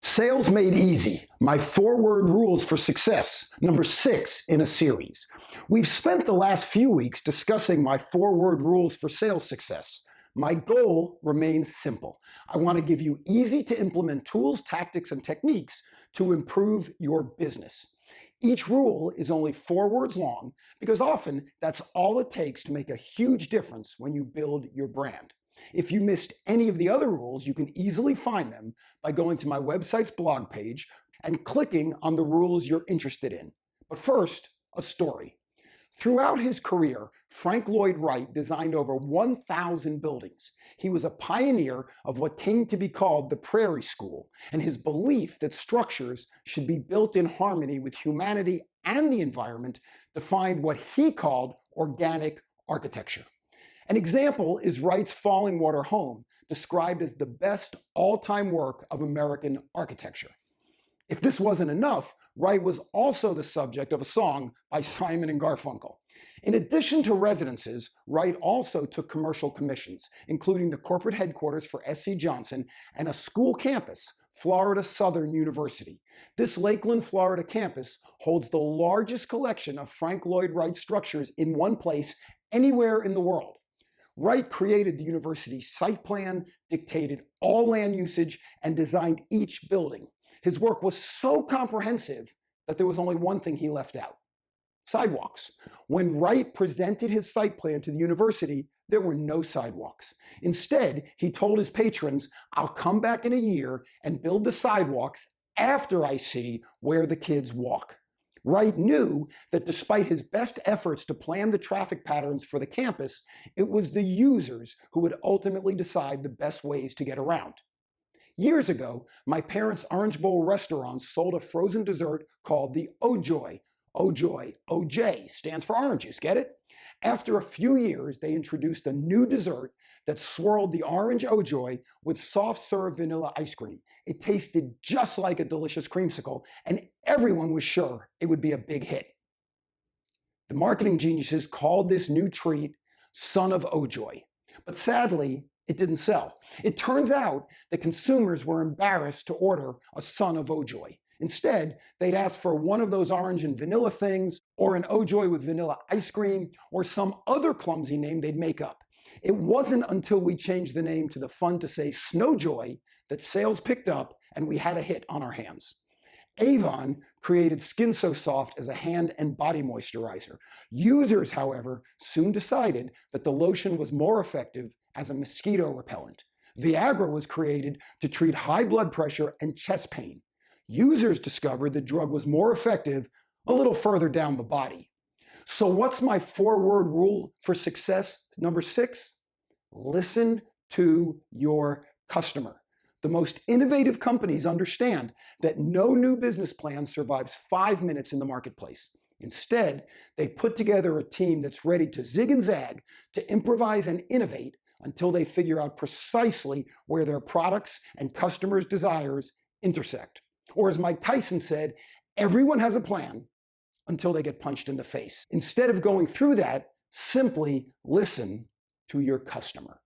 Sales Made Easy, my 4-word rules for success, number 6 in a series. We've spent the last few weeks discussing my 4-word rules for sales success. My goal remains simple. I want to give you easy to implement tools, tactics, and techniques to improve your business. Each rule is only 4 words long because often that's all it takes to make a huge difference when you build your brand. If you missed any of the other rules, you can easily find them by going to my website's blog page and clicking on the rules you're interested in. But first, a story. Throughout his career, Frank Lloyd Wright designed over 1,000 buildings. He was a pioneer of what came to be called the Prairie School, and his belief that structures should be built in harmony with humanity and the environment defined what he called organic architecture. An example is Wright's Fallingwater home, described as the best all-time work of American architecture. If this wasn't enough, Wright was also the subject of a song by Simon and Garfunkel. In addition to residences, Wright also took commercial commissions, including the corporate headquarters for S.C. Johnson and a school campus, Florida Southern University. This Lakeland, Florida campus holds the largest collection of Frank Lloyd Wright structures in one place anywhere in the world. Wright created the university's site plan, dictated all land usage, and designed each building. His work was so comprehensive that there was only one thing he left out: sidewalks. When Wright presented his site plan to the university, there were no sidewalks. Instead, he told his patrons, "I'll come back in a year and build the sidewalks after I see where the kids walk." Wright knew that despite his best efforts to plan the traffic patterns for the campus, it was the users who would ultimately decide the best ways to get around. Years ago, my parents' Orange Bowl restaurant sold a frozen dessert called the Ojoy. Ojoy, OJ, stands for orange juice, get it? After a few years, they introduced a new dessert that swirled the orange Ojoy with soft-serve vanilla ice cream. It tasted just like a delicious creamsicle, and everyone was sure it would be a big hit. The marketing geniuses called this new treat Son of Ojoy, but sadly, it didn't sell. It turns out that consumers were embarrassed to order a Son of Ojoy. Instead, they'd ask for one of those orange and vanilla things, or an Ojoy with vanilla ice cream, or some other clumsy name they'd make up. It wasn't until we changed the name to the fun-to-say Snowjoy that sales picked up and we had a hit on our hands. Avon created Skin So Soft as a hand and body moisturizer. Users, however, soon decided that the lotion was more effective as a mosquito repellent. Viagra was created to treat high blood pressure and chest pain. Users discovered the drug was more effective a little further down the body. So what's my 4-word rule for success, number 6? Listen to your customer. The most innovative companies understand that no new business plan survives 5 minutes in the marketplace. Instead, they put together a team that's ready to zig and zag, to improvise and innovate until they figure out precisely where their products and customers' desires intersect. Or as Mike Tyson said, everyone has a plan until they get punched in the face. Instead of going through that, simply listen to your customer.